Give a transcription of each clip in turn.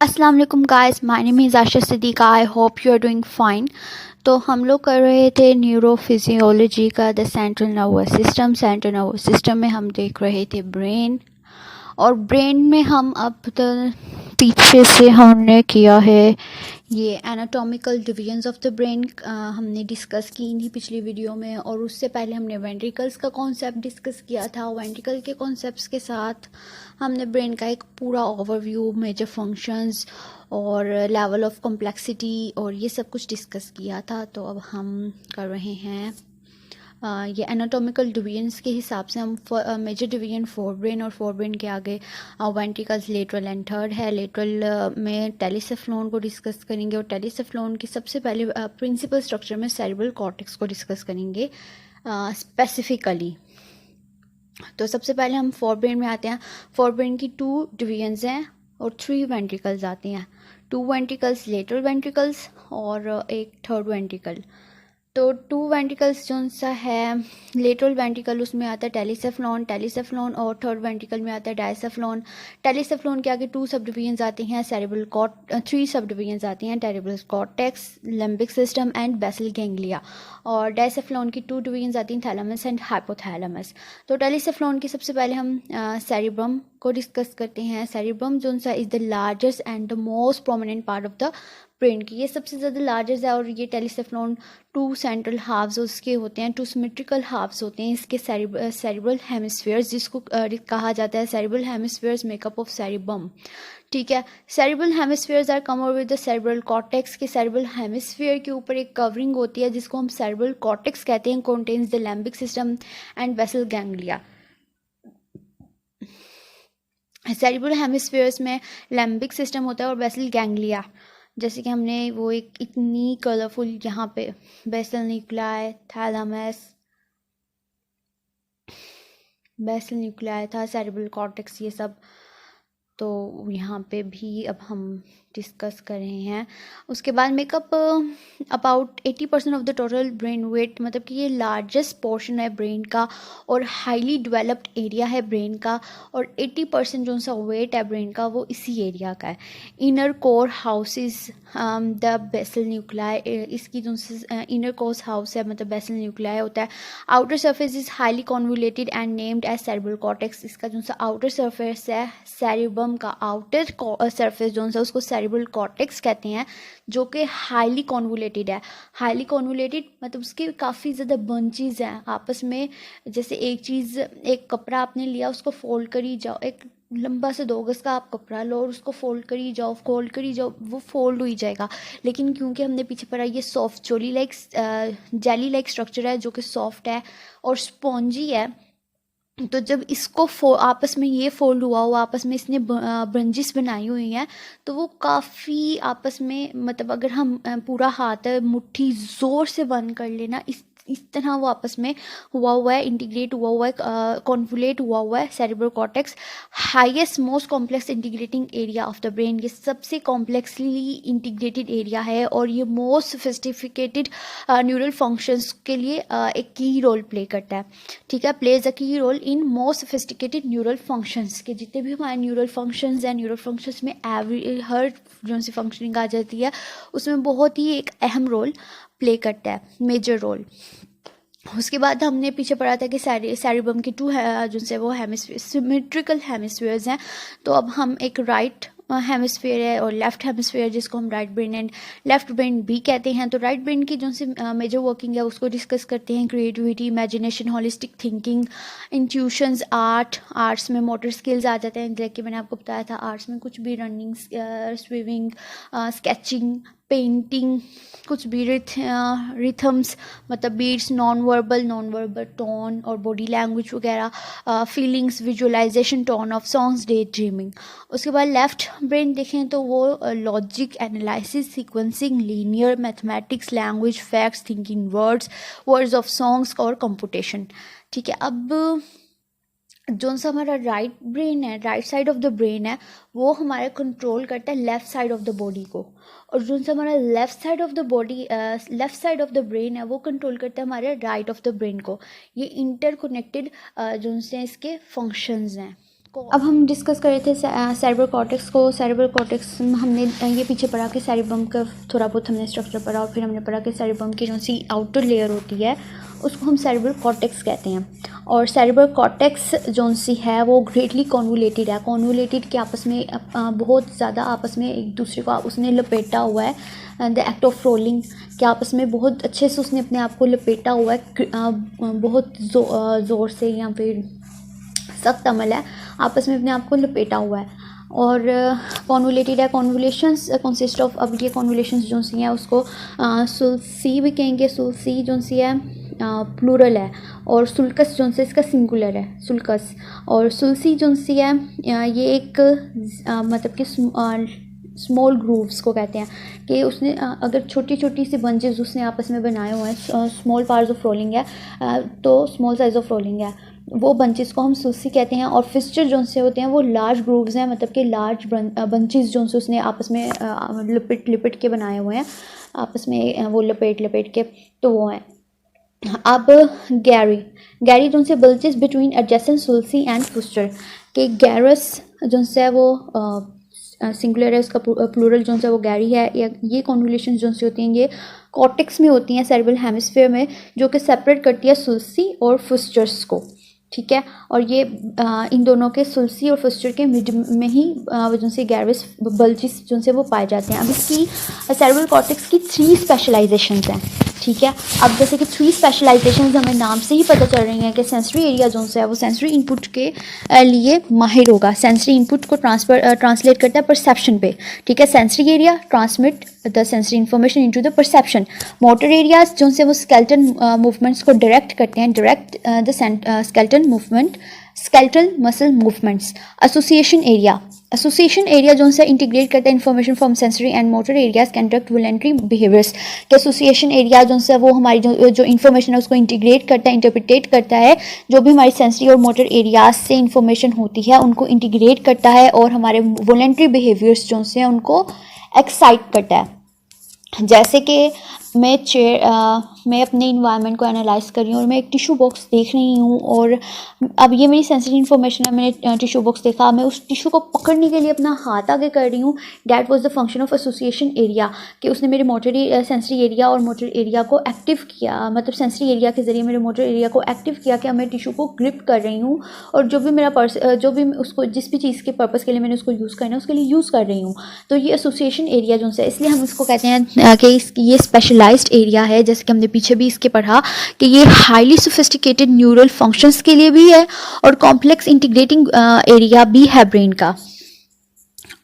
अस्सलाम वालेकुम guys, my name is Asha Siddiqa. I hope you are doing fine. तो हम लोग कर रहे थे न्यूरोफिजियोलॉजी का the central nervous system. Central nervous system में हम देख रहे थे ब्रेन, और ब्रेन में हम अब पीछे से हमने किया है ये anatomical divisions of the brain हमने डिस्कस की थी पिछली वीडियो में। और उससे पहले हमने वेंट्रिकल्स का कॉन्सेप्ट डिस्कस किया था। वेंट्रिकल के कॉन्सेप्ट्स के साथ हमने ब्रेन का एक पूरा ओवरव्यू, मेजर फंक्शंस और लेवल ऑफ कॉम्प्लेक्सिटी और ये सब कुछ डिस्कस किया था। तो अब हम कर रहे हैं ये एनाटॉमिकल डिवीजन्स के हिसाब से हम मेजर डिवीजन फोर ब्रेन, और फोर ब्रेन के आगे वेंट्रिकल्स लेटरल एंड थर्ड है। लेटरल में टेलिसेफ्लोन को डिस्कस करेंगे, और टेलिसेफ्लोन की सबसे पहले प्रिंसिपल स्ट्रक्चर में सेरेब्रल कॉर्टेक्स को डिस्कस करेंगे स्पेसिफिकली। तो सबसे पहले हम फोर ब्रेन में आते हैं। फोर ब्रेन की टू डिवीजन्स हैं और थ्री वेंट्रिकल्स आते हैं। टू वेंट्रिकल्स लेटरल वेंट्रिकल्स और एक थर्ड वेंट्रिकल। तो टू वेंट्रिकल्स जो सा है, लेटरल वेंट्रिकल उसमें आता है टेलिसेफ्लोन, और थर्ड वेंट्रिकल में आता है डायसेफ्लोन। टेलिसेफ्लोन के आगे टू सब डिवीजन्स आते हैं, सेरेब्रल थ्री सब डिवीजन्स आती हैं, cerebral cortex, limbic system and basal ganglia. और डायसेफ्लोन की टू डिवीजन्स आती हैं, थैलेमस एंड हाइपोथैलेमस। तो टेलिसेफ्लोन की सबसे पहले हम सेरिब्रम को डिस्कस करते हैं। सेरिब्रम जो सा is the largest and the most prominent part of the brain की, ये सबसे ज़्यादा लार्जेस्ट है। और ये टेलिसेफ्लोन टू सेंट्रल हाफ्स उसके होते हैं, टू सिमेट्रिकल हाफ्स होते हैं इसके सेरिब्रल हेमिस्फीयर्स, जिसको कहा जाता है cerebral hemispheres make up of cerebrum. ठीक है, cerebral hemispheres are cover with the cerebral cortex. के सेरिब्रल हेमिस्फीयर के ऊपर एक कवरिंग होती है जिसको हम सेरिब्रल कॉर्टेक्स कहते हैं, contains the limbic system and basal ganglia. Cerebral hemispheres में लिम्बिक सिस्टम होता है और बेसल गैंग्लिया। जैसे कि हमने वो एक इतनी कलरफुल यहाँ पे basal nuclei, thalamus, basal nuclei था, सेरिब्रल कॉर्टेक्स, ये सब तो यहाँ पे भी अब हम डिस्कस कर रहे हैं। उसके बाद make up about 80% of the total brain weight, मतलब कि ये लार्जेस्ट पोर्शन है ब्रेन का और हाईली डेवलप्ड एरिया है ब्रेन का, और 80% जो सा वेट है ब्रेन का वो इसी एरिया का है। Inner core house is the basal nuclei, इसकी जो इनर कोर हाउस है मतलब बेसल न्यूक्लियाई होता है। Outer surface is highly convoluted and named as cerebral cortex. इसका जो सा आउटर सरफेस है सेरिब्रम का, आउटर सरफेस जो सा उसको सेरिब्रल कॉर्टेक्स कहते हैं, जो कि हाईली कॉन्वोल्यूटेड है। हाईली कॉन्वोल्यूटेड मतलब उसके काफ़ी ज़्यादा बंचेस हैं आपस में। जैसे एक चीज़, एक कपड़ा आपने लिया, उसको फोल्ड करी जाओ, एक लंबा से 2 गज का आप कपड़ा लो और उसको फोल्ड करी जाओ, वो फोल्ड हो ही जाएगा। लेकिन क्योंकि हमने पीछे पढ़ा ये सॉफ्ट जेली लाइक स्ट्रक्चर है जो कि सॉफ्ट है और स्पॉन्जी है, तो जब इसको आपस में ये फोल्ड हुआ आपस में इसने ब्रंजिस बनाई हुई हैं, तो वो काफ़ी आपस में, मतलब अगर हम पूरा हाथ मुट्ठी ज़ोर से बंद कर लेना, इस तरह वो आपस में हुआ है, इंटीग्रेट हुआ है, कॉन्वोलेट हुआ है cerebral cortex. Highest most complex integrating area of the brain, ये सबसे कॉम्प्लेक्सली इंटीग्रेटेड एरिया है और ये मोस्ट सोफिस्टिकेटेड न्यूरल फंक्शंस के लिए एक की रोल प्ले करता है। ठीक है, plays a key role in most sophisticated neural functions के जितने भी हमारे न्यूरल फंक्शंस हैं, न्यूरल फंक्शंस में हर जो सी फंक्शनिंग आ जाती है उसमें बहुत ही एक अहम रोल प्ले करता है, मेजर रोल। उसके बाद हमने पीछे पढ़ा था कि सेरिब्रम के टू जो से वो हेमिस्फीयर, सिमेट्रिकल हेमिस्फीयर्स हैं। तो अब हम एक राइट हेमिस्फीयर है और लेफ्ट हेमिस्फीयर, जिसको हम right brain and left brain भी कहते हैं। तो राइट ब्रेन की जो से मेजर वर्किंग है उसको डिस्कस करते हैं। Creativity, imagination, holistic thinking, intuitions, arts में मोटर स्किल्स आ जाते हैं। जैसे कि मैंने आपको बताया था आर्ट्स में कुछ भी रनिंग, स्विमिंग, स्केचिंग, पेंटिंग, कुछ भी रिथम्स मतलब बीट्स, नॉन वर्बल टोन और बॉडी लैंग्वेज वगैरह, feelings, visualisation, tone of songs, day dreaming. उसके बाद लेफ्ट ब्रेन देखें तो वो logic, analysis, sequencing, linear mathematics, language, facts, thinking words of songs और कंप्यूटेशन। ठीक है, अब जो सा हमारा राइट ब्रेन है, right side of the brain है, वो हमारा कंट्रोल करता है left side of the body को, और जो सा हमारा left side of the brain है वो कंट्रोल करता है हमारे राइट ऑफ द ब्रेन को। ये इंटरकनेक्टेड जो से इसके फंक्शंस हैं, अब हम डिस्कस कर रहे थे सेरेब्रल कॉर्टेक्स को। सेरेब्रल कॉर्टेक्स हमने ये पीछे पढ़ा कि सेरेब्रम का थोड़ा बहुत हमने स्ट्रक्चर पढ़ा, और फिर हमने पढ़ा कि सेरेब्रम की जो सी आउटर लेयर होती है उसको हम सेरेब्रल कॉर्टेक्स कहते हैं। और सेरेब्रल कॉर्टेक्स जो सी है वो ग्रेटली कॉन्वोलेटेड है। कॉन्वोलेटेड के आपस में बहुत ज़्यादा आपस में एक दूसरे को उसने लपेटा हुआ है। द एक्ट ऑफ रोलिंग के आपस में बहुत अच्छे से उसने अपने आप को लपेटा हुआ है, बहुत ज़ोर से या फिर सख्त अमल है, आपस में अपने आप को लपेटा हुआ है। और कॉन्वोलेटेड है। कॉन्वोलेशंस कंसिस्ट ऑफ, अब ये कॉन्वोलेशंस जो सी हैं उसको सुल्सी भी कहेंगे। सुल्सी जो सी है प्लूरल है, और सुल्कस जो सी इसका सिंगुलर है, सुल्कस। और सुल्सी जो सी है ये एक मतलब कि स्मॉल ग्रूव्स को कहते हैं कि उसने अगर छोटी छोटी सी बंचेस उसने आपस में बनाए हुए हैं, स्मॉल पार्ट्स ऑफ रोलिंग है, तो स्मॉल साइज ऑफ रोलिंग है, वो बंचेस को हम सुल्सी कहते हैं। और फिस्चर जो से होते हैं वो लार्ज ग्रूव्स हैं, मतलब कि लार्ज बंचेस जो से उसने आपस में लिपट के बनाए हुए हैं, आपस में वो लपेट के, तो वो हैं। अब गैरी जो से बल्जेस बिटवीन एडजेसेंट सुल्सी एंड फिस्चर के गैरस जो से है वो सिंगुलर है, उसका प्लूरल जो है वो गैरी है। ये कॉन्वोल्यूशंस जो से होती हैं ये कॉर्टेक्स में होती हैं, सेरेब्रल हेमिस्फीयर में, जो कि सेपरेट करती है सुल्सी और फिस्चर्स को, ठीक है। और ये इन दोनों के सुल्सी और फिस्चर के मिड में ही वजह से गैरस बल्जिस जो से वो पाए जाते हैं। अब इसकी सेरेब्रल कॉर्टेक्स की 3 स्पेशलाइजेशंस हैं, ठीक है। अब जैसे कि 3 स्पेशलाइजेशंस हमें नाम से ही पता चल रही हैं कि सेंसरी एरिया जो है वो सेंसरी इनपुट के लिए माहिर होगा। सेंसरी इनपुट को ट्रांसलेट करता है परसेप्शन पे, ठीक है। Sensory area transmit the sensory information into the perception. Motor areas जो से वो स्केलेटल मूवमेंट्स को डायरेक्ट करते हैं, direct the skeletal movement, skeletal muscle movements. Association area जो है इंटीग्रेट करता है information from sensory and motor areas conduct voluntary behaviours. के एसोसिएशन एरिया जो है वो हमारी जो इन्फॉर्मेशन है उसको इंटीग्रेट करता है, इंटरप्रिटेट करता है, जो भी हमारी सेंसरी और मोटर एरियाज से इन्फॉर्मेशन होती है उनको इंटीग्रेट करता है, और हमारे वॉलंटरी बिहेवियर्स जो हैं उनको एक्साइट करता है। जैसे कि मैं अपने इन्वायरमेंट को एनालाइज कर रही हूँ और मैं एक टिश्यू बॉक्स देख रही हूँ, और अब ये मेरी सेंसरी इन्फॉर्मेशन है, मैंने टिश्यू बॉक्स देखा, मैं उस टिश्यू को पकड़ने के लिए अपना हाथ आगे कर रही हूँ। That was the function of association area, कि उसने मेरे सेंसरी एरिया और मोटर एरिया को एक्टिव किया, मतलब सेंसरी एरिया के ज़रिए मेरे मोटर एरिया को एक्टिव किया कि मैं टिश्यू को ग्रिप कर रही हूँ, और जो भी उसको जिस भी चीज़ के पर्पज़ के लिए मैंने उसको यूज़ करना है उसके लिए यूज़ कर रही हूँ। तो ये एसोसिएशन एरिया जो है, इसलिए हम इसको कहते हैं कि ये स्पेशलाइज्ड एरिया है। जैसे कि हमने पीछे भी इसके पढ़ा कि ये हाईली सोफिस्टिकेटेड न्यूरल फंक्शंस के लिए भी है और कॉम्प्लेक्स इंटीग्रेटिंग एरिया भी है ब्रेन का।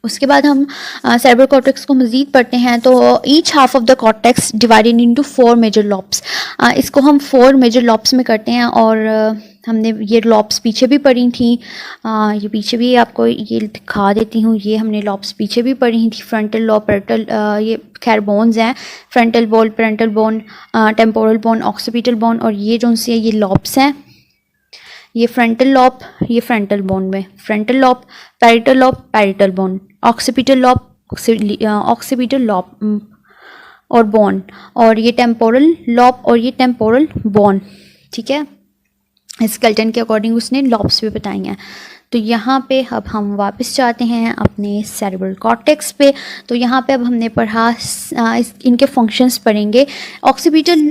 उसके बाद हम सेरेब्रल कॉर्टेक्स को मज़ीद पढ़ते हैं। तो each half of the cortex divided into 4 major lobes. इसको हम 4 मेजर लॉब्स में करते हैं, और हमने ये लॉब्स पीछे भी पढ़ी थी। ये पीछे भी आपको ये दिखा देती हूँ, ये हमने लॉब्स पीछे भी पढ़ी थी। फ्रंटल लॉब, पैरेटल, ये खैर बोन्स हैं, frontal bone, parental bone, temporal bone, occipital bone, और ये जो से ये लॉब्स हैं, ये फ्रंटल लॉब, ये फ्रंटल बोन में frontal lobe, parietal lobe, parietal bone, occipital lobe, occipital lobe और बोन, और ये टेम्पोरल लॉब और ये टेम्पोरल बोन, ठीक है। स्केलेटन के अकॉर्डिंग उसने लॉब्स भी बताई हैं। तो यहाँ पे अब हम वापस जाते हैं अपने सेरेब्रल कॉर्टेक्स पे। तो यहाँ पे अब हमने पढ़ा, इनके फंक्शंस पढ़ेंगे। ऑक्सीपिटल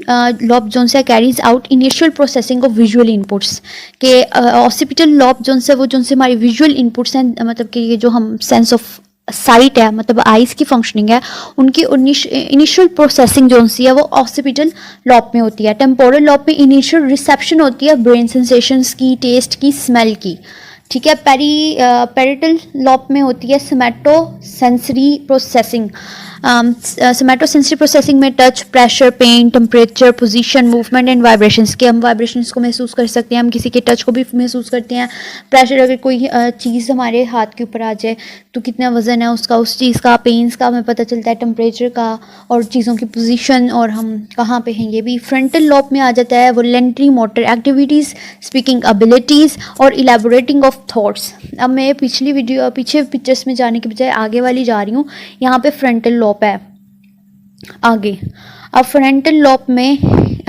लॉब जो है carries out initial processing of visual inputs, के ऑक्सीपिटल लॉब जो है वो जो से हमारी विजुअल इनपुट्स हैं, मतलब कि ये जो हम सेंस ऑफ साइट है, मतलब आइज़ की फंक्शनिंग है, उनकी इनिशियल प्रोसेसिंग जो सी है वो ऑक्सीपिटल लॉब में होती है। टेम्पोरल लॉब में इनिशियल रिसेप्शन होती है ब्रेन सेंसेशंस की, टेस्ट की, स्मेल की, ठीक है। पैरेटल लॉब में होती है somatosensory processing. Somatosensory processing में touch, pressure, pain, temperature, position, movement and vibrations के हम वाइब्रेशंस को महसूस कर सकते हैं, हम किसी के टच को भी महसूस करते हैं। प्रेशर, अगर कोई चीज़ हमारे हाथ के ऊपर आ जाए तो कितना वज़न है उसका, उस चीज़ का, पेन्स का हमें पता चलता है, टेम्परेचर का, और चीज़ों की पोजीशन और हम कहाँ पे हैं ये भी। फ्रंटल लॉब में आ जाता है voluntary motor activities, speaking abilities और इलेबोरेटिंग ऑफ थॉट्स। अब मैं पीछे पिक्चर्स में जाने के बजाय आगे वाली जा रही हूँ। यहाँ पे फ्रंटल लॉब है आगे। अब फ्रंटल लॉब में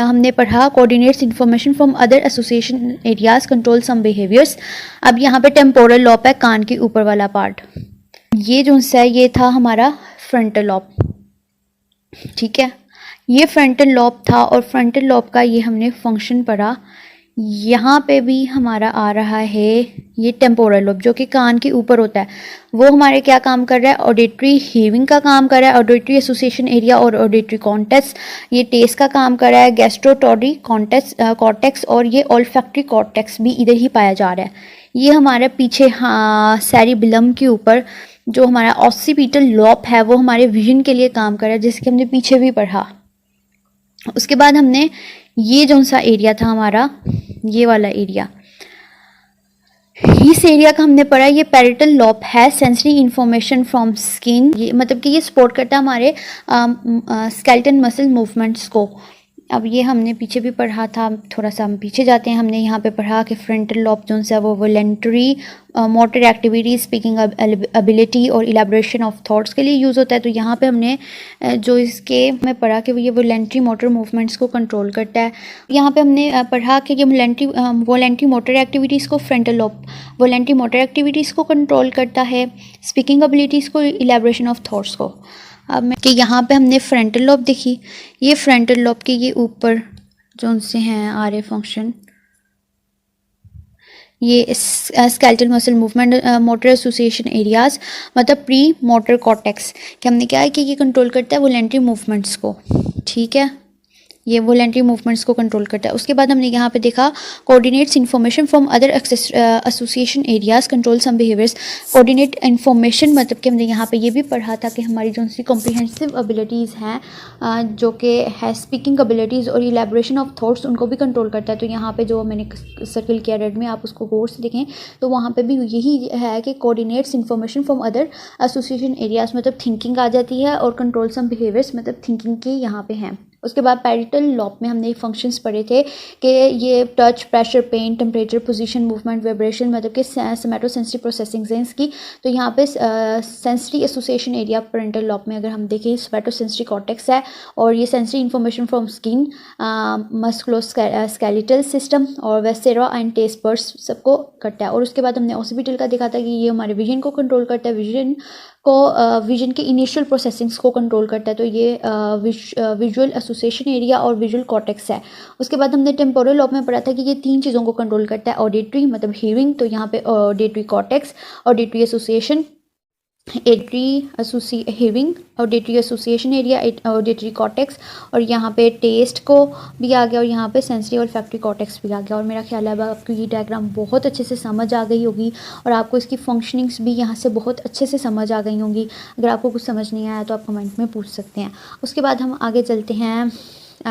हमने पढ़ा coordinates information from other association areas, control some behaviours. अब यहाँ पे टेम्पोरल लॉब है, कान के ऊपर वाला पार्ट। ये जो है ये था हमारा फ्रंटल लॉब, ठीक है, ये फ्रंटल लॉब था और फ्रंटल लॉब का ये हमने फंक्शन पढ़ा। यहाँ पे भी हमारा आ रहा है ये टेम्पोरल लोब जो कि कान के ऊपर होता है, वो हमारे क्या काम कर रहा है, ऑडिटरी हीविंग का काम कर रहा है, ऑडिटरी एसोसिएशन एरिया और ऑडिटरी कॉर्टेक्स ये टेस्ट का काम कर रहा है, गैस्ट्रोटोडी कॉर्टेक्स और ये ऑल्फैक्टरी कॉर्टेक्स भी इधर ही पाया जा रहा है। ये हमारे पीछे सेरिबेलम के ऊपर जो हमारा ऑक्सीपिटल लॉब है वो हमारे विजन के लिए काम कर रहा है, जिसके हमने पीछे भी पढ़ा। उसके बाद हमने ये जो सा एरिया था हमारा, ये वाला एरिया, इस एरिया का हमने पढ़ा, ये पैरेटल लॉब है, सेंसरी इंफॉर्मेशन फ्रॉम स्किन, ये मतलब कि ये सपोर्ट करता है हमारे स्केलेटन मसल मूवमेंट्स को। अब ये हमने पीछे भी पढ़ा था, थोड़ा सा हम पीछे जाते हैं। हमने यहाँ पे पढ़ा कि फ्रंटल लॉब जो है वो voluntary motor activity, speaking ability और इलेबोरेशन ऑफ थॉट्स के लिए यूज़ होता है। तो यहाँ पे हमने जो इसके में पढ़ा कि ये वॉलेंटरी मोटर मूवमेंट्स को कंट्रोल करता है। यहाँ पे हमने पढ़ा कि ये वॉलेंटरी मोटर एक्टिविटीज़ को frontal lobe voluntary motor activities को कंट्रोल करता है, स्पीकिंग एबिलिटीज़ को, इलेबोरेशन ऑफ थॉट्स को। अब कि यहाँ पे हमने फ्रंटल लॉब देखी, ये फ्रंटल लॉब के ये ऊपर जो उनसे हैं आ रहे फंक्शन, ये skeletal muscle movement motor association areas मतलब प्री मोटर कॉर्टेक्स कि हमने क्या है कि ये कंट्रोल करता है वॉलेंटरी मूवमेंट्स को, ठीक है, ये वॉलेंटरी मूवमेंट्स को कंट्रोल करता है। उसके बाद हमने यहाँ पे देखा coordinates information from other association areas, control some behaviours. Coordinate information मतलब कि हमने यहाँ पे ये भी पढ़ा था कि हमारी जो सी कॉम्प्रिहेंसिव एबिलिटीज़ हैं जो कि है स्पीकिंग एबिलिटीज़ और इलेबोरेशन ऑफ थॉट्स, उनको भी कंट्रोल करता है। तो यहाँ पे जो मैंने सर्कल किया रेड में, आप उसको गौर से देखें तो वहाँ पर भी यही है कि coordinates information from other association areas मतलब थिंकिंग आ जाती है, और कंट्रोल सम बिहेवियर्स मतलब थिंकिंग के यहाँ पे हैं। उसके बाद पैरेटल लॉब में हमने फंक्शंस पढ़े थे कि ये touch, pressure, pain, temperature, position, movement, vibration मतलब कि सोमैटोसेंसरी प्रोसेसिंग सेंस की। तो यहाँ पे sensory association area parietal lobe में अगर हम देखें सोमैटोसेंसरी कॉर्टेक्स है, और ये sensory information from skin, musculoskeletal system और वेसेरा एंड टेस्ट बर्ड्स सबको करता है। और उसके बाद हमने ऑक्सीपिटल का देखा था कि ये हमारे विजन को कंट्रोल करता है, विजन के इनिशियल प्रोसेसिंग्स को कंट्रोल करता है। तो ये विजुअल एसोसिएशन एरिया और विजुअल कॉर्टेक्स है। उसके बाद हमने टेम्पोरल लॉब में पढ़ा था कि ये तीन चीज़ों को कंट्रोल करता है, ऑडिटरी मतलब हीयरिंग, तो यहाँ पे auditory cortex, auditory association hearing, auditory association area, auditory cortex, और यहाँ पे टेस्ट को भी आ गया, और यहाँ पे सेंसरी और फैक्टरी कॉर्टेक्स भी आ गया। और मेरा ख्याल है अब आपको ये डायग्राम बहुत अच्छे से समझ आ गई होगी, और आपको इसकी फंक्शनिंग्स भी यहाँ से बहुत अच्छे से समझ आ गई होंगी। अगर आपको कुछ समझ नहीं आया तो आप कमेंट में पूछ सकते हैं। उसके बाद हम आगे चलते हैं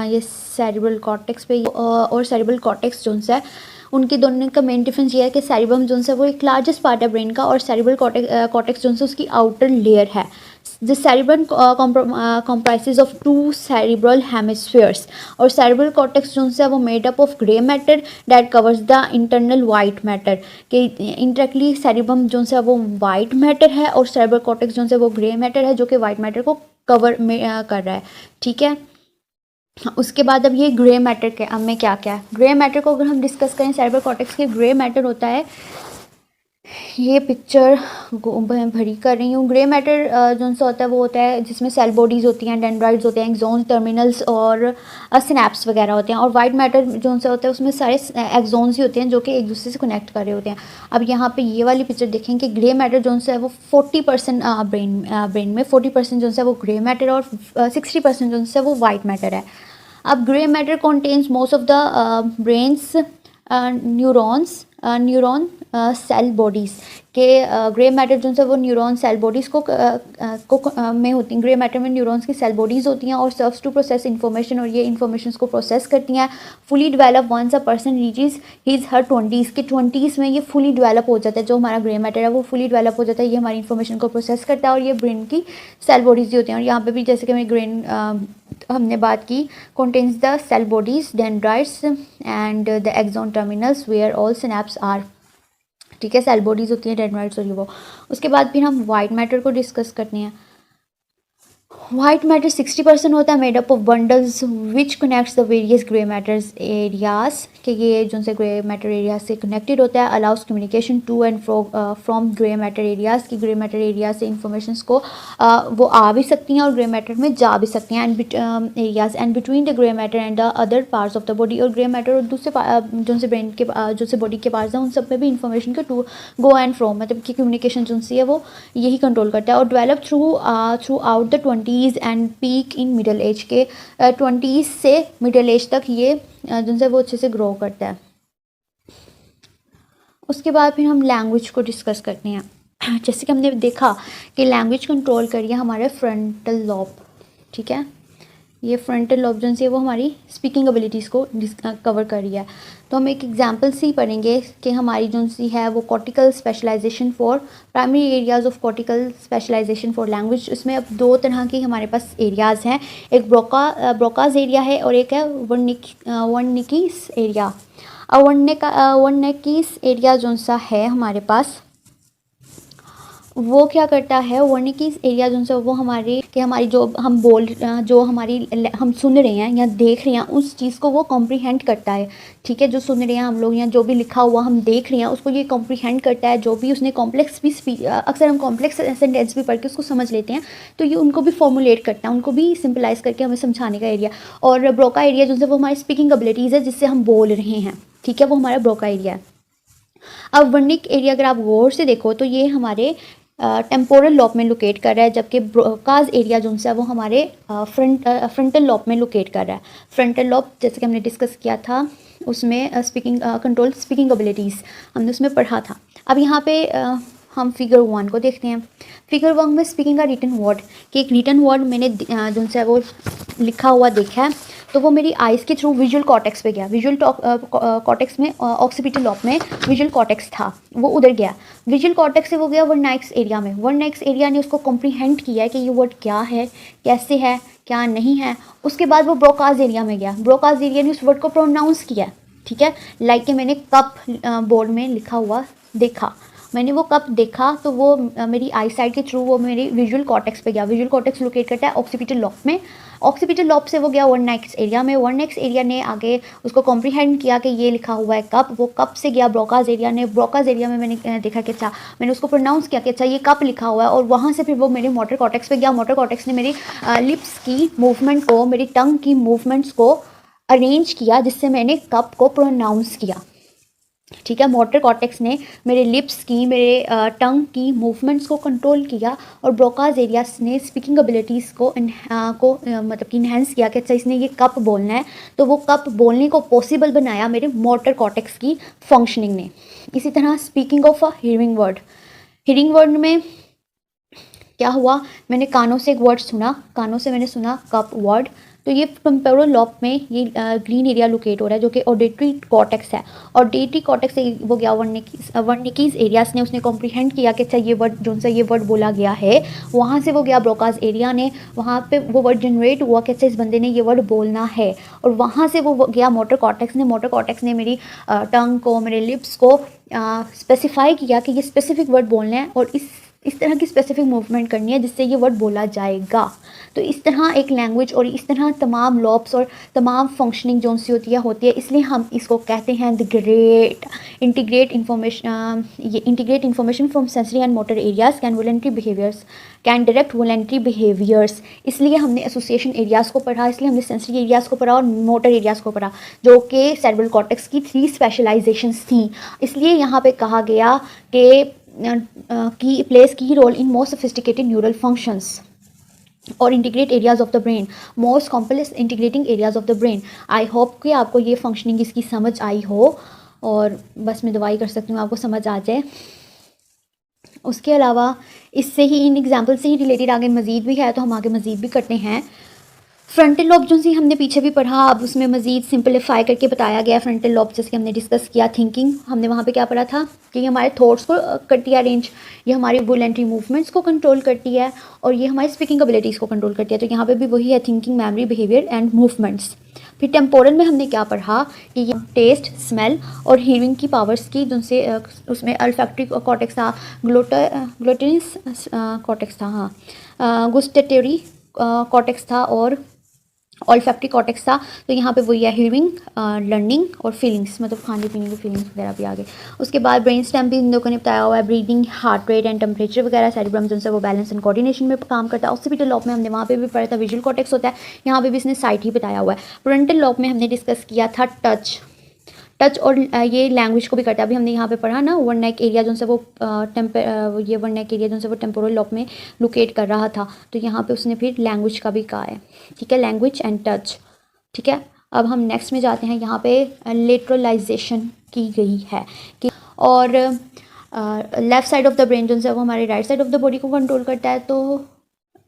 ये सेरिब्रल कॉर्टेक्स पे, और सेरिब्रल कॉर्टेक्स जो है उनके दोनों का मेन डिफरेंस ये है कि सेरिबम जो है वो एक लार्जेस्ट पार्ट है ब्रेन का, और सेरिब्रल कॉर्टेक्स जो है उसकी आउटर लेयर है। The cerebrum comprises of 2 cerebral hemispheres, और सेरिब्रल कॉर्टेक्स जो है वो made up of grey matter that covers the internal white matter. कि इंटरक्टली सेरिब्रम जो है वो वाइट मैटर है, और सेरिब्रल कॉर्टेक्स जो है वो ग्रे मैटर है जो कि वाइट मैटर को कवर कर रहा है, ठीक है। उसके बाद अब ये ग्रे मैटर के में क्या क्या है। ग्रे मैटर को अगर हम डिस्कस करें, सेरिब्रल कॉर्टेक्स के ग्रे मैटर होता है, ये पिक्चर भरी कर रही हूँ। ग्रे मैटर जो सा होता है वो होता है जिसमें सेल बॉडीज़ होती हैं, डेंड्राइट्स होते हैं, एक्सॉन्स, टर्मिनल्स और सिनैप्स वगैरह होते हैं। और वाइट मैटर जो सा होता है उसमें सारे एक्सॉन्स ही होते हैं जो कि एक दूसरे से कनेक्ट कर रहे होते हैं। अब यहाँ पे ये वाली पिक्चर देखें कि ग्रे मैटर जो है वो 40% ब्रेन में 40% जो है वो ग्रे मैटर, और 60% जो है वो वाइट मैटर है। अब grey matter contains most of the brain's neuron cell bodies के। ग्रे मैटर जो है वो न्यूरॉन सेल बॉडीज़ को में होती हैं। ग्रे मैटर में न्यूरॉन्स की सेल बॉडीज़ होती हैं और सर्व्स टू प्रोसेस इन्फॉर्मेशन, और ये इन्फॉर्मेशन को प्रोसेस करती हैं। Fully develop once a person reaches his her 20s के 20s में ये फुली डेवलप हो जाता है। जो हमारा ग्रे मैटर है वो फुली डेवलप हो जाता है, ये हमारी इन्फॉर्मेशन को प्रोसेस करता है, और ये ब्रेन की सेल बॉडीज़ होती हैं। और यहाँ पर भी जैसे कि मैं ग्रेन हमने बात की, contains the cell bodies, dendrites and the axon terminals where all synapses are, ठीक है, सेल बॉडीज़ होती हैं, डेंड्राइट्स और ये वो। उसके बाद फिर हम वाइट मैटर को डिस्कस करते हैं। वाइट मैटर 60% होता है, made up of bundles which connects the various grey matters areas, कि ये जो से ग्रे मैटर एरियाज से कनेक्टेड होता है, allows communication to and from grey matter areas, की ग्रे मैटर एरिया से इंफॉर्मेशन को वो आ भी सकती हैं और ग्रे मैटर में जा भी सकती हैं, and areas and between the grey matter and the other parts of the body, और ग्रे मैटर और दूसरे जो से ब्रेन के जो से बॉडी के पार्ट्स हैं उन सब में भी इंफॉर्मेशन का टू गो एंड फ्रो मतलब कि कम्युनिकेशन जो सी है वो यही कंट्रोल करता है, और develop through out the 20s and peak in middle age, के 20s से मिडल एज तक ये जिनसे वो अच्छे से ग्रो करता है। उसके बाद फिर हम लैंग्वेज को डिस्कस करते हैं। जैसे कि हमने देखा कि लैंग्वेज कंट्रोल करिए हमारे फ्रंटल लॉब, ठीक है, ये फ्रंटल लॉब जो है वो हमारी स्पीकिंग एबिलिटीज़ को कवर कर रही है। तो हम एक एग्जांपल से ही पढ़ेंगे कि हमारी जो सी है वो cortical specialisation for primary areas of cortical specialisation for language. इसमें अब दो तरह की हमारे पास एरियाज़ हैं, एक ब्रोकाज एरिया है और एक है वर्निकीस एरिया। अब वर्निकीस एरिया जो सा है हमारे पास वो क्या करता है, वर्निकीस एरिया जो सा वो हमारी जो हम जो हम सुन रहे हैं या देख रहे हैं उस चीज़ को वो कॉम्प्रीहेंड करता है, ठीक है, जो सुन रहे हैं हम लोग या जो भी लिखा हुआ हम देख रहे हैं उसको ये कॉम्प्रीहेंड करता है। जो भी उसने कॉम्प्लेक्स भी अक्सर हम कॉम्प्लेक्स सेंटेंस भी पढ़ के उसको समझ लेते हैं, तो ये उनको भी फॉर्मुलेट करता है, उनको भी सिंपलाइज करके हमें समझाने का एरिया। और ब्रोका एरिया जो है वो हमारी स्पीकिंग एबिलिटीज़ है जिससे हम बोल रहे हैं, ठीक है, वो हमारा ब्रोका एरिया है। अब वर्निक एरिया अगर आप गौर से देखो तो ये हमारे टेम्पोरल लॉब में लोकेट कर रहा है, जबकि ब्रोकाज एरिया जो है वो हमारे फ्रंटल लॉब में लोकेट कर रहा है। फ्रंटल लॉब जैसे कि हमने डिस्कस किया था उसमें कंट्रोल स्पीकिंग एबिलिटीज़ हमने उसमें पढ़ा था। अब यहाँ पे हम फिगर 1 को देखते हैं। फिगर 1 में स्पीकिंग का रिटन वर्ड, कि एक रिटन वर्ड मैंने जो है वो लिखा हुआ देखा है तो वो मेरी आइज़ के थ्रू विजुअल कॉर्टेक्स पे गया। विजुअल कॉर्टेक्स में ऑक्सीपिटल लॉब में विजुअल कॉर्टेक्स था, वो उधर गया। विजुअल कॉर्टेक्स से वो गया वर्नाइक्स एरिया में। वर्नाइक्स एरिया ने उसको कॉम्प्रीहेंड किया है कि ये वर्ड क्या है, कैसे है, क्या नहीं है। उसके बाद वो ब्रोकाज एरिया में गया। ब्रोकाज एरिया ने उस वर्ड को प्रोनाउंस किया, ठीक है, लाइक कि मैंने कप बोर्ड में लिखा हुआ देखा, मैंने वो कप देखा तो वो मेरी आई साइड के थ्रू वो मेरी विजुअल कॉर्टेक्स पे गया। विजुअल कॉर्टेक्स लोकेट करता है ऑक्सीपिटल लॉब में। ऑक्सीपिटल लॉब से वो गया वर्नाइक्स एरिया में। वर्नाइक्स एरिया ने आगे उसको कॉम्प्रीहेंड किया कि ये लिखा हुआ है कप। वो कप से गया ब्रोकाज एरिया ने। ब्रोकाज एरिया में मैंने देखा कि अच्छा, मैंने उसको प्रोनाउंस किया कि अच्छा ये कप लिखा हुआ है, और वहाँ से फिर वो मेरे मोटर कॉर्टेक्स पे गया। मोटर कॉर्टेक्स ने मेरी लिप्स की मूवमेंट को, मेरी टंग की मूवमेंट्स को अरेंज किया जिससे मैंने कप को प्रोनाउंस किया, ठीक है। मोटर कॉर्टेक्स ने मेरे लिप्स की, मेरे टंग की मूवमेंट्स को कंट्रोल किया, और ब्रोकाज एरियाज ने स्पीकिंग एबिलिटीज़ को मतलब कि इन्हेंस किया कि अच्छा इसने ये कप बोलना है, तो वो कप बोलने को पॉसिबल बनाया मेरे मोटर कॉर्टेक्स की फंक्शनिंग ने। इसी तरह speaking of a hearing word, hearing word में क्या हुआ, मैंने कानों से एक वर्ड सुना, कानों से मैंने सुना कप वर्ड, तो ये टेम्पोरल लॉब में ये ग्रीन एरिया लोकेट हो रहा है जो कि ऑडिटरी कॉर्टेक्स है। ऑडिटरी कॉर्टेक्स से वो गया वर्निकीज एरियाज ने, उसने कॉम्प्रीहेंड किया कि अच्छा ये वर्ड जो सा ये वर्ड बोला गया है, वहाँ से वो गया ब्रोकाज एरिया ने, वहाँ पे वो वर्ड जनरेट हुआ कि अच्छा इस बंदे ने ये वर्ड बोलना है, और वहाँ से वो गया मोटर कॉर्टेक्स ने। मोटर कॉर्टेक्स ने मेरी टंग को, मेरे लिप्स को स्पेसिफाई किया कि ये स्पेसिफिक वर्ड बोलना है और इस तरह की स्पेसिफिक मूवमेंट करनी है जिससे ये वर्ड बोला जाएगा। तो इस तरह एक लैंग्वेज और इस तरह तमाम लॉब्स और तमाम फंक्शनिंग जो सी होती है, इसलिए हम इसको कहते हैं the great integrate information from sensory and motor areas can direct voluntary behaviours. इसलिए हमने एसोसिएशन एरियाज़ को पढ़ा, इसलिए हमने सेंसरी एरियाज़ को पढ़ा और मोटर एरियाज़ को पढ़ा, जो कि सेरेब्रल कॉर्टेक्स की 3 स्पेशलाइजेशंस थी। इसलिए यहाँ पे कहा गया कि plays key role in most sophisticated neural functions और integrate areas of the brain, most complex integrating areas of the brain. I hope कि आपको ये फंक्शनिंग इसकी समझ आई हो, और बस मैं दुआई कर सकती हूँ आपको समझ आ जाए। उसके अलावा इससे ही, इन एग्जाम्पल से ही रिलेटेड आगे मज़ीद भी है, तो हम आगे मज़ीद भी करते हैं। फ्रंटल लॉब जो सी हमने पीछे भी पढ़ा, अब उसमें मज़ीद सिंपलीफाई करके बताया गया। फ्रंटल लॉब जैसे कि हमने डिस्कस किया थिंकिंग, हमने वहाँ पे क्या पढ़ा था कि ये हमारे थॉट्स को करती है अरेंज, ये हमारी वॉलेंट्री मूवमेंट्स को कंट्रोल करती है, और ये हमारी स्पीकिंग एबिलिटीज़ को कंट्रोल करती है। तो यहाँ पे भी वही है, thinking, memory, behaviour and movements. फिर टेम्पोरल में हमने क्या पढ़ा कि ये टेस्ट, स्मेल और हियरिंग की पावर्स की, जिनसे उसमें अल्फैक्टरी कॉर्टेक्स था, ग्लूटिनस कॉर्टेक्स था, हाँ, गुस्टेटरी कॉर्टेक्स था और ऑल्फैक्टरी कॉर्टेक्स था। तो यहाँ पे वही है हीयरिंग, लर्निंग और फीलिंग्स, मतलब खाने पीने की फीलिंग्स वगैरह भी आ गए। उसके बाद ब्रेन स्टेम भी इन लोगों ने बताया हुआ है, breathing, heart rate and temperature वगैरह। सेरिब्रम जो है वो बैलेंस एंड कोऑर्डिनेशन में काम करता है। ऑक्सीपिटल लॉब में हमने वहाँ पे भी पढ़ा था विजुअल कॉर्टेक्स होता है, यहाँ पे भी इसने साइट ही बताया हुआ है। फ्रंटल लॉब में हमने डिस्कस किया था टच और ये लैंग्वेज को भी करता है। अभी हमने यहाँ पे पढ़ा ना वन नेक एरिया जो है वो ये वन नेक एरिया जो है वो टेम्पोरल लॉब में लोकेट कर रहा था, तो यहाँ पे उसने फिर लैंग्वेज का भी कहा है, ठीक है, लैंग्वेज एंड टच, ठीक है। अब हम नेक्स्ट में जाते हैं, यहाँ पे लेटरलाइजेशन की गई है कि और left side of the brain जो है वो हमारे right side of the body को कंट्रोल करता है, तो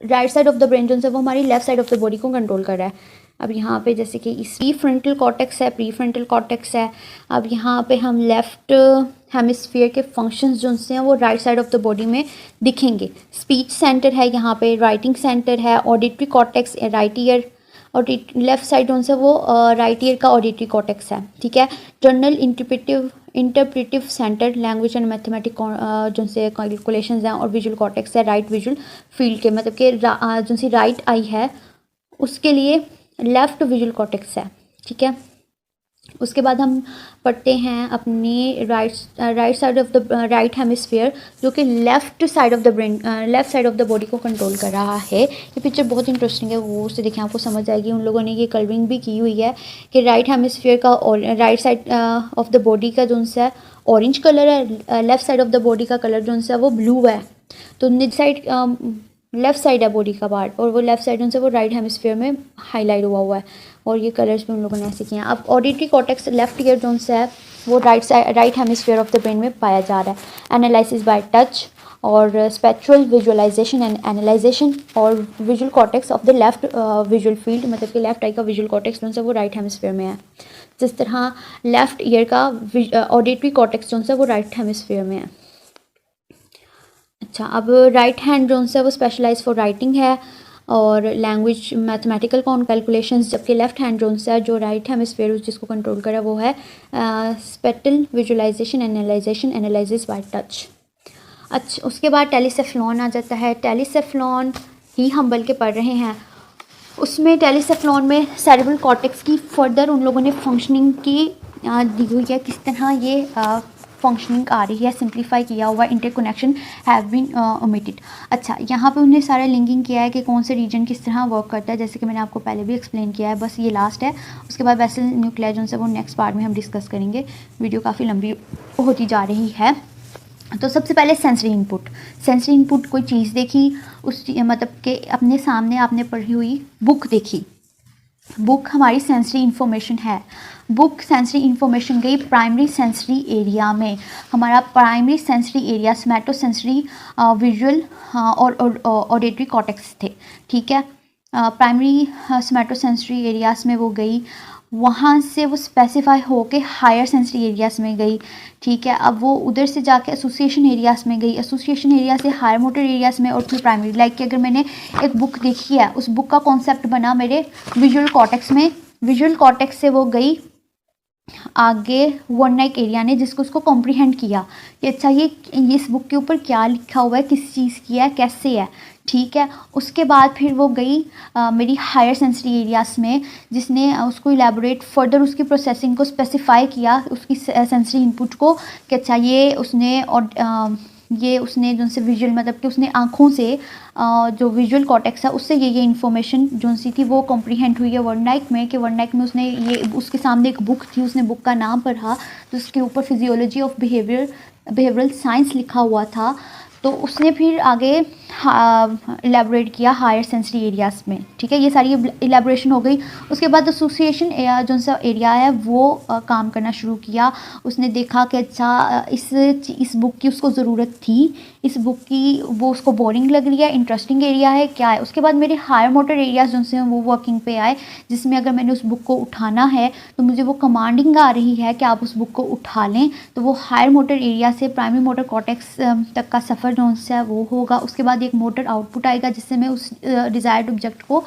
right side of the brain जो है वो हमारी left side of the body को कंट्रोल कर रहा है। अब यहाँ पे जैसे कि इस प्रीफ्रंटल कॉर्टेक्स है, प्रीफ्रंटल कॉर्टेक्स है। अब यहाँ पे हम लेफ्ट हेमिस्फीयर के फंक्शंस जो हैं वो right side of the body में दिखेंगे। स्पीच सेंटर है यहाँ पे, राइटिंग सेंटर है, ऑडिटरी कॉर्टेक्स राइट ईयर, और लेफ्ट साइड जो है वो राइट ईयर का ऑडिटरी कॉर्टेक्स है, ठीक है। Journal interpretive centre, language and mathematic जो से कैलकुलेशंस हैं, और विजुअल कॉर्टेक्स है राइट विजुअल फील्ड के, मतलब कि जो सी राइट आई है उसके लिए लेफ्ट विजुअल कॉर्टेक्स है, ठीक है। उसके बाद हम पढ़ते हैं अपनी right side of the right hemisphere, जो कि left side of the brain, left side of the body को कंट्रोल कर रहा है। ये पिक्चर बहुत इंटरेस्टिंग है, वो उससे देखें आपको समझ आएगी। उन लोगों ने ये कलरिंग भी की हुई है कि राइट हेमिस्फीयर का right side of the body का जो है ऑरेंज कलर है, left side of the body का कलर जो है वो ब्लू है। तो मिड साइड लेफ़्ट साइड है बॉडी का पार्ट, और वो लेफ़्ट साइड उनसे वो राइट हेमिस्फीयर में हाईलाइट हुआ है, और ये कलर्स भी उन लोगों ने ऐसे किए हैं। अब auditory cortex left ear zone से है वो right hemisphere of the brain में पाया जा रहा है। एनालिसिस बाय टच और स्पेक्ट्रल विजुअलाइजेशन एंड एनालाइजेशन, और visual cortex of the left visual field, मतलब कि लेफ्ट आई का विजुअल कॉर्टेक्स जो है वो राइट हेमिस्फीयर में है। जिस तरह लेफ्ट ईयर का ऑडिटरी कॉर्टेक्स जो है वो राइट हेमिस्फीयर में है। अच्छा, अब राइट हैंड जो है वो स्पेशलाइज फॉर राइटिंग है और लैंग्वेज, मैथमेटिकल कैलकुलेशंस, जबकि लेफ्ट हैंड जो है जो राइट हेमिस्फीयर जिसको कंट्रोल करे वो है spectral visualisation, analysation, analysis by touch. अच्छा, उसके बाद टेलीसेफ्लॉन आ जाता है। टेलीसेफ्लॉन ही हम बल्कि पढ़ रहे हैं, उसमें टेलीसेफ्लॉन में सेरेब्रल कॉर्टेक्स की फर्दर उन लोगों ने फंक्शनिंग की दी हुई है, किस तरह ये फंक्शनिंग आ रही है, सिंप्लीफाई किया हुआ, इंटरकनेक्शन हैव बीन ओमिटेड। अच्छा, यहाँ पे उन्हें सारा लिंकिंग किया है कि कौन से रीजन किस तरह वर्क करता है, जैसे कि मैंने आपको पहले भी एक्सप्लेन किया है, बस ये लास्ट है। उसके बाद बेसल न्यूक्लियाई जो है वो नेक्स्ट पार्ट में हम डिस्कस करेंगे, वीडियो काफ़ी लंबी होती जा रही है। तो सबसे पहले सेंसरी इनपुट कोई चीज़ देखी, उस मतलब कि अपने सामने आपने पढ़ी हुई बुक देखी, बुक हमारी सेंसरी इन्फॉर्मेशन है। बुक सेंसरी इन्फॉर्मेशन गई प्राइमरी सेंसरी एरिया में। हमारा primary sensory area somatosensory, visual और ऑडिटरी कॉर्टेक्स थे, ठीक है। प्राइमरी स्मैटो सेंसरी एरियाज में वो गई, वहाँ से वो स्पेसिफाई होके हायर सेंसरी एरियाज में गई, ठीक है। अब वो उधर से जाके एसोसिएशन एरियाज में गई, एसोसिएशन एरिया से हायर मोटर एरियाज में, और फिर प्राइमरी, लाइक कि अगर मैंने एक बुक देखी है, उस बुक का कॉन्सेप्ट बना मेरे विजुअल कॉर्टेक्स में, विजुअल कॉर्टेक्स से वो गई आगे वन नेक एरिया ने, जिसको उसको कॉम्प्रीहेंड किया कि अच्छा ये इस बुक के ऊपर क्या लिखा हुआ है, किस चीज़ की है, कैसे है, ठीक है। उसके बाद फिर वो गई मेरी हायर सेंसरी एरियाज में, जिसने उसको इलेबोरेट फर्दर उसकी प्रोसेसिंग को स्पेसिफाई किया, उसकी सेंसरी इनपुट को, कि अच्छा ये उसने और ये उसने जो से विजुअल, मतलब कि उसने आँखों से जो विजुअल कॉर्टेक्स है उससे ये इन्फॉर्मेशन जो सी थी वो कॉम्प्रीहेंड हुई है वन नाइट में, कि वन नाइट में उसने ये, उसके सामने एक बुक थी, उसने बुक का नाम पढ़ा, तो उसके ऊपर फिजियोलॉजी ऑफ बिहेवियरल साइंस लिखा हुआ था, तो उसने फिर आगे इलेबोरेट किया हायर सेंसरी एरियाज़ में, ठीक है। ये सारी इलेबोरेशन हो गई। उसके बाद एसोसिएशन जो सा एरिया है वो काम करना शुरू किया। उसने देखा कि अच्छा इस बुक की उसको ज़रूरत थी, इस बुक की वो उसको बोरिंग लग रही है, इंटरेस्टिंग एरिया है, क्या है। उसके बाद मेरे हायर मोटर एरियाज जो से वो वर्किंग पे आए, जिसमें अगर मैंने उस बुक को उठाना है तो मुझे वो कमांडिंग आ रही है कि आप उस बुक को उठा लें, तो वो हायर मोटर एरिया से प्राइमरी मोटर कॉर्टेक्स तक का सफ़र जो से वो होगा। उसके बाद एक मोटर आउटपुट आएगा, जिससे मैं उस डिज़ायर्ड ऑब्जेक्ट को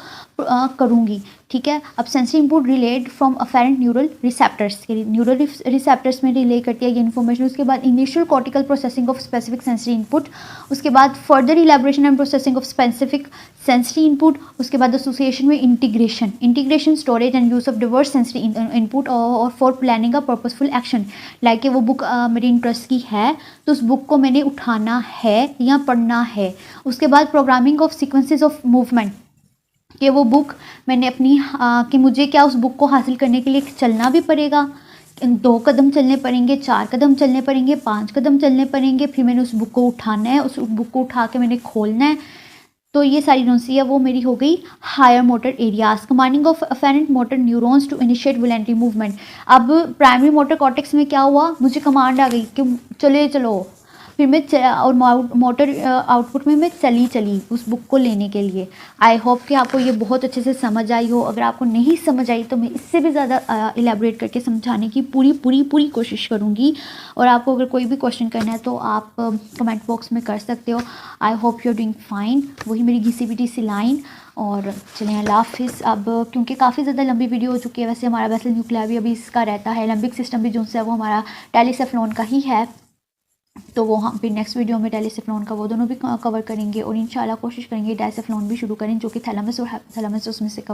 करूँगी, ठीक है। अब sensory input relayed from afferent neural receptors, neural receptors में रिले करती है ये इन्फॉर्मेशन। उसके बाद initial cortical processing of specific sensory input, उसके बाद further elaboration and processing of specific sensory input, उसके बाद एसोसिएशन में integration storage and use of diverse sensory input और for planning a purposeful action. Like वो book मेरी interest की है तो उस बुक को मैंने उठाना है या पढ़ना है। उसके बाद programming of sequences of movement, कि वो बुक मैंने अपनी कि मुझे क्या उस बुक को हासिल करने के लिए चलना भी पड़ेगा, 2 कदम चलने पड़ेंगे, 4 कदम चलने पड़ेंगे, 5 कदम चलने पड़ेंगे, फिर मैंने उस बुक को उठाना है, उस बुक को उठा के मैंने खोलना है। तो ये सारी नोसी है वो मेरी हो गई higher motor areas. Commanding of afferent motor neurons to initiate voluntary movement. अब प्राइमरी मोटर कॉर्टेक्स में क्या हुआ, मुझे कमांड आ गई कि चलो, फिर मैं और मोटर आउटपुट में मैं चली उस बुक को लेने के लिए। आई होप कि आपको ये बहुत अच्छे से समझ आई हो। अगर आपको नहीं समझ आई तो मैं इससे भी ज़्यादा इलेबोरेट करके समझाने की पूरी कोशिश करूँगी। और आपको अगर कोई भी क्वेश्चन करना है तो आप कमेंट बॉक्स में कर सकते हो। I hope you are doing fine. वही मेरी घिसी सी लाइन। और चलिए अल्लाह हाफिज़। अब क्योंकि काफ़ी ज़्यादा लंबी वीडियो हो चुकी है, वैसे हमारा बेसल न्यूक्लियर भी अभी इसका रहता है, लिम्बिक सिस्टम भी जो है वो हमारा टेलीसेफ्लॉन का ही है। तो वो हम फिर नेक्स्ट वीडियो में टेलीसेफ्लॉन का वो दोनों भी कवर करेंगे और इंशाल्लाह कोशिश करेंगे डायसेफ्लॉन भी शुरू करें जो कि थैलेमस और हाइपोथैलेमस उसमें से कवर